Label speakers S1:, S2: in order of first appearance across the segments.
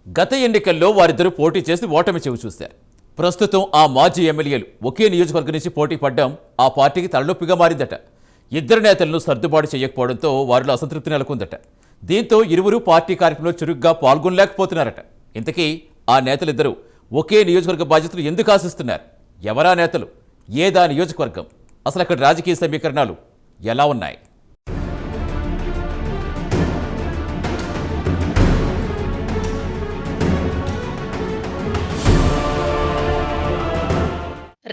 S1: గత ఎన్నికల్లో వారిద్దరూ పోటీ చేసి ఓటమి చవిచూశారు. ప్రస్తుతం ఆ మాజీ ఎమ్మెల్యేలు ఒకే నియోజకవర్గం నుంచి పోటీ పడ్డం ఆ పార్టీకి తలనొప్పిగా మారిందట. ఇద్దరు నేతలను సర్దుబాటు చేయకపోవడంతో వారిలో అసంతృప్తి నెలకొందట. దీంతో ఇరువురు పార్టీ కార్యక్రమంలో చురుగ్గా పాల్గొనలేకపోతున్నారట. ఇంతకీ ఆ నేతలిద్దరూ ఒకే నియోజకవర్గ బాధ్యతలు ఎందుకు ఆశిస్తున్నారు? ఎవరా నేతలు? ఏదా నియోజకవర్గం? అసలు అక్కడ రాజకీయ సమీకరణాలు ఎలా ఉన్నాయి?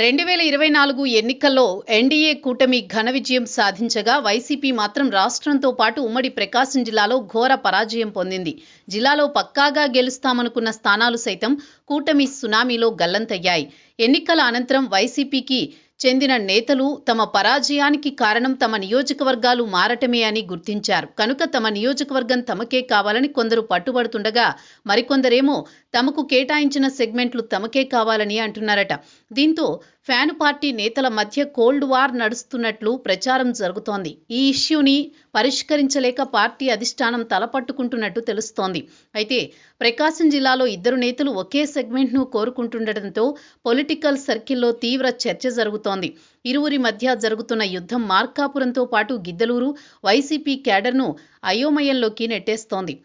S2: 2024 ఎన్నికల్లో ఎన్డీఏ కూటమి ఘన విజయం సాధించగా వైసీపీ మాత్రం రాష్ట్రంతో పాటు ఉమ్మడి ప్రకాశం జిల్లాలో ఘోర పరాజయం పొందింది. జిల్లాలో పక్కాగా గెలుస్తామనుకున్న స్థానాలు సైతం కూటమి సునామీలో గల్లంతయ్యాయి. ఎన్నికల అనంతరం వైసీపీకి చెందిన నేతలు తమ పరాజయానికి కారణం తమ నియోజకవర్గాలు మారటమే అని గుర్తించారు. కనుక తమ నియోజకవర్గం తమకే కావాలని కొందరు పట్టుబడుతుండగా మరికొందరేమో తమకు కేటాయించిన సెగ్మెంట్లు తమకే కావాలని అంటున్నారట. దీంతో ఫ్యాన్ పార్టీ నేతల మధ్య కోల్డ్ వార్ నడుస్తున్నట్లు ప్రచారం జరుగుతోంది. ఈ ఇష్యూని పరిష్కరించలేక పార్టీ అధిష్టానం తలపట్టుకుంటున్నట్టు తెలుస్తోంది. అయితే ప్రకాశం జిల్లాలో ఇద్దరు నేతలు ఒకే సెగ్మెంట్ను కోరుకుంటుండటంతో పొలిటికల్ సర్కిల్లో తీవ్ర చర్చ జరుగుతోంది. ఇరువురి మధ్య జరుగుతున్న యుద్ధం మార్కాపురంతో పాటు గిద్దలూరు వైసీపీ క్యాడర్ను అయోమయంలోకి నెట్టేస్తోంది.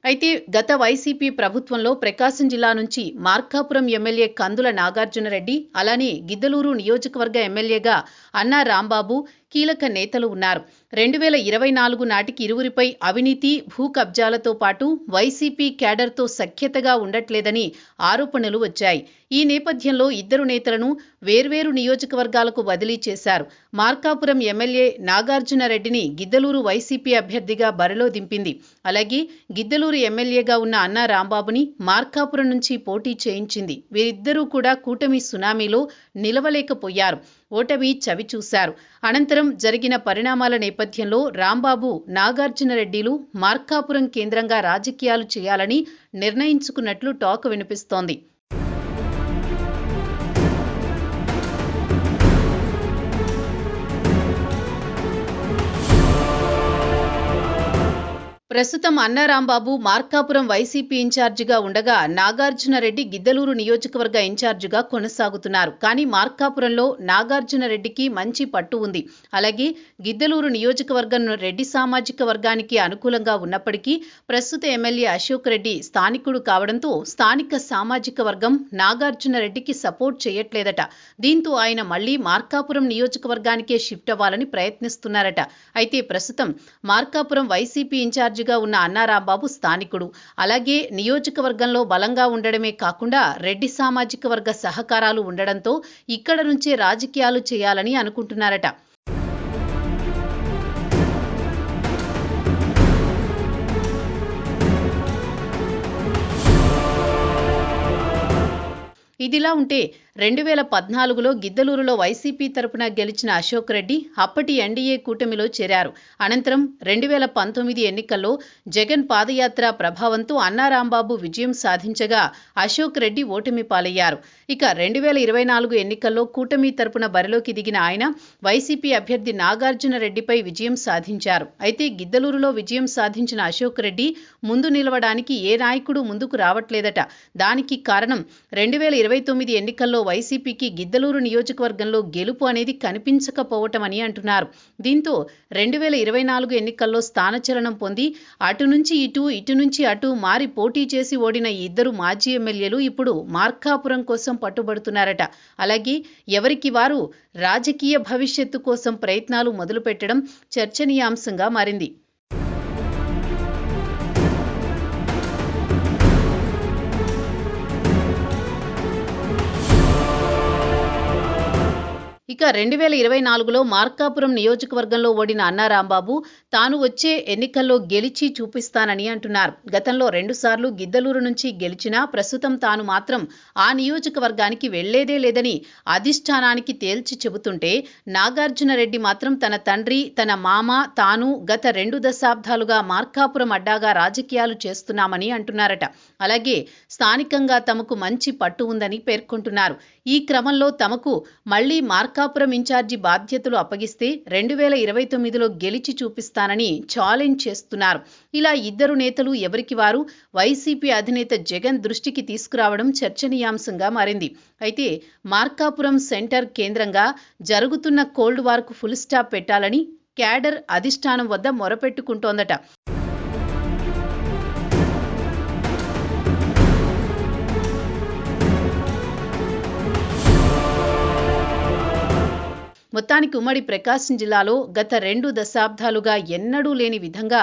S2: అయితే గత వైసీపీ ప్రభుత్వంలో ప్రకాశం జిల్లా నుంచి మార్కాపురం ఎమ్మెల్యే కందుల నాగార్జునరెడ్డి, అలానే గిద్దలూరు నియోజకవర్గ ఎమ్మెల్యేగా అన్నా రాంబాబు కీలక నేతలు ఉన్నారు. 2024 నాటికి ఇరువురిపై అవినీతి, భూ కబ్జాలతో పాటు వైసీపీ క్యాడర్తో సఖ్యతగా ఉండట్లేదని ఆరోపణలు వచ్చాయి. ఈ నేపథ్యంలో ఇద్దరు నేతలను వేర్వేరు నియోజకవర్గాలకు బదిలీ చేశారు. మార్కాపురం ఎమ్మెల్యే నాగార్జునరెడ్డిని గిద్దలూరు వైసీపీ అభ్యర్థిగా బరిలో దింపింది. అలాగే గిద్దలూరు ఎమ్మెల్యేగా ఉన్న అన్నా రాంబాబుని మార్కాపురం నుంచి పోటీ చేయించింది. వీరిద్దరూ కూడా కూటమి సునామీలో నిలవలేకపోయారు. ఓటమి చవిచూశారు. అనంతరం జరిగిన పరిణామాల నేపథ్యంలో రాంబాబు, నాగార్జునరెడ్డిలు మార్కాపురం కేంద్రంగా రాజకీయాలు చేయాలని నిర్ణయించుకున్నట్లు టాక్ వినిపిస్తోంది. ప్రస్తుతం అన్నా రాంబాబు మార్కాపురం వైసీపీ ఇన్ఛార్జిగా ఉండగా నాగార్జునరెడ్డి గిద్దలూరు నియోజకవర్గ ఇన్ఛార్జిగా కొనసాగుతున్నారు. కానీ మార్కాపురంలో నాగార్జునరెడ్డికి మంచి పట్టు ఉంది. అలాగే గిద్దలూరు నియోజకవర్గం రెడ్డి సామాజిక వర్గానికి అనుకూలంగా ఉన్నప్పటికీ ప్రస్తుత ఎమ్మెల్యే అశోక్ రెడ్డి స్థానికుడు కావడంతో స్థానిక సామాజిక వర్గం నాగార్జునరెడ్డికి సపోర్ట్ చేయట్లేదట. దీంతో ఆయన మళ్లీ మార్కాపురం నియోజకవర్గానికే షిఫ్ట్ అవ్వాలని ప్రయత్నిస్తున్నారట. అయితే ప్రస్తుతం మార్కాపురం వైసీపీ ఇన్ఛార్జి ఉన్న అన్నా రాంబాబు స్థానికుడు. అలాగే నియోజకవర్గంలో బలంగా ఉండడమే కాకుండా రెడ్డి సామాజిక వర్గ సహకారాలు ఉండడంతో ఇక్కడ నుంచే రాజకీయాలు చేయాలని అనుకుంటున్నారట. ఇదిలా ఉంటే 2014లో గిద్దలూరులో వైసీపీ తరపున గెలిచిన అశోక్ రెడ్డి అప్పటి ఎన్డీఏ కూటమిలో చేరారు. అనంతరం 2019 ఎన్నికల్లో జగన్ పాదయాత్ర ప్రభావంతో అన్నా రాంబాబు విజయం సాధించగా అశోక్ రెడ్డి ఓటమి పాలయ్యారు. ఇక 2024 ఎన్నికల్లో కూటమి తరపున బరిలోకి దిగిన ఆయన వైసీపీ అభ్యర్థి నాగార్జునరెడ్డిపై విజయం సాధించారు. అయితే గిద్దలూరులో విజయం సాధించిన అశోక్ రెడ్డి ముందు నిలవడానికి ఏ నాయకుడు ముందుకు రావట్లేదట. దానికి కారణం 2029 ఎన్నికల్లో వైసీపీకి గిద్దలూరు నియోజకవర్గంలో గెలుపు అనేది కనిపించకపోవటమని అంటున్నారు. దీంతో 2024 ఎన్నికల్లో స్థానచలనం పొంది అటు నుంచి ఇటు, ఇటు నుంచి అటు మారి పోటీ చేసి ఓడిన ఈ ఇద్దరు మాజీ ఎమ్మెల్యేలు ఇప్పుడు మార్కాపురం కోసం పట్టుబడుతున్నారట. అలాగే ఎవరికి వారు రాజకీయ భవిష్యత్తు కోసం ప్రయత్నాలు మొదలుపెట్టడం చర్చనీయాంశంగా మారింది. ఇక 2024లో మార్కాపురం నియోజకవర్గంలో ఓడిన అన్నా రాంబాబు తాను వచ్చే ఎన్నికల్లో గెలిచి చూపిస్తానని అంటున్నారు. గతంలో 2 సార్లు గిద్దలూరు నుంచి గెలిచినా ప్రస్తుతం తాను మాత్రం ఆ నియోజకవర్గానికి వెళ్లేదే లేదని అధిష్టానానికి తేల్చి చెబుతుంటే, నాగార్జునరెడ్డి మాత్రం తన తండ్రి, తన మామ, తాను గత 2 దశాబ్దాలుగా మార్కాపురం అడ్డాగా రాజకీయాలు చేస్తున్నామని అంటున్నారట. అలాగే స్థానికంగా తమకు మంచి పట్టు ఉందని పేర్కొంటున్నారు. ఈ క్రమంలో తమకు మళ్లీ మార్కాపురం ఇన్ఛార్జి బాధ్యతలు అప్పగిస్తే 2029లో గెలిచి చూపిస్తానని ఛాలెంజ్ చేస్తున్నారు. ఇలా ఇద్దరు నేతలు ఎవరికి వారు వైసీపీ అధినేత జగన్ దృష్టికి తీసుకురావడం చర్చనీయాంశంగా మారింది. అయితే మార్కాపురం సెంటర్ కేంద్రంగా జరుగుతున్న కోల్డ్ వార్కు ఫుల్ స్టాప్ పెట్టాలని క్యాడర్ అధిష్టానం వద్ద మొరపెట్టుకుంటోందట. మొత్తానికి ఉమ్మడి ప్రకాశం జిల్లాలో గత 2 దశాబ్దాలుగా ఎన్నడూ లేని విధంగా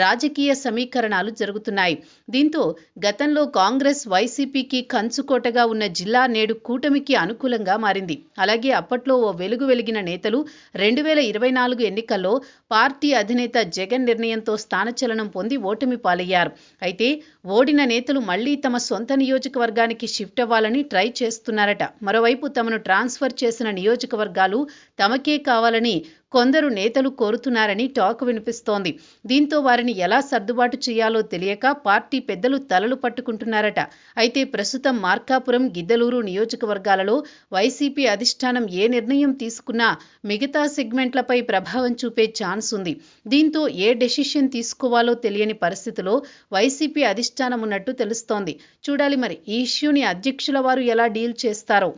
S2: రాజకీయ సమీకరణాలు జరుగుతున్నాయి. దీంతో గతంలో కాంగ్రెస్, వైసీపీకి కంచుకోటగా ఉన్న జిల్లా నేడు కూటమికి అనుకూలంగా మారింది. అలాగే అప్పట్లో ఓ వెలుగు వెలిగిన నేతలు 2024 ఎన్నికల్లో పార్టీ అధినేత జగన్ నిర్ణయంతో స్థానచలనం పొంది ఓటమి పాలయ్యారు. అయితే ఓడిన నేతలు మళ్లీ తమ సొంత నియోజకవర్గానికి షిఫ్ట్ అవ్వాలని ట్రై చేస్తున్నారట. మరోవైపు తమను ట్రాన్స్ఫర్ చేసిన నియోజకవర్గాలు తమకే కావాలని కొందరు నేతలు కోరుతున్నారని టాక్ వినిపిస్తోంది. దీంతో వారిని ఎలా సర్దుబాటు చేయాలో తెలియక పార్టీ పెద్దలు తలలు పట్టుకుంటున్నారట. అయితే ప్రస్తుతం మార్కాపురం, గిద్దలూరు నియోజకవర్గాలలో వైసీపీ అధిష్టానం ఏ నిర్ణయం తీసుకున్నా మిగతా సెగ్మెంట్లపై ప్రభావం చూపే ఛాన్స్ ఉంది. దీంతో ఏ డెసిషన్ తీసుకోవాలో తెలియని పరిస్థితిలో వైసీపీ అధిష్టానం ఉన్నట్టు తెలుస్తోంది. చూడాలి మరి ఈ ఇష్యూని అధ్యక్షుల వారు ఎలా డీల్ చేస్తారో.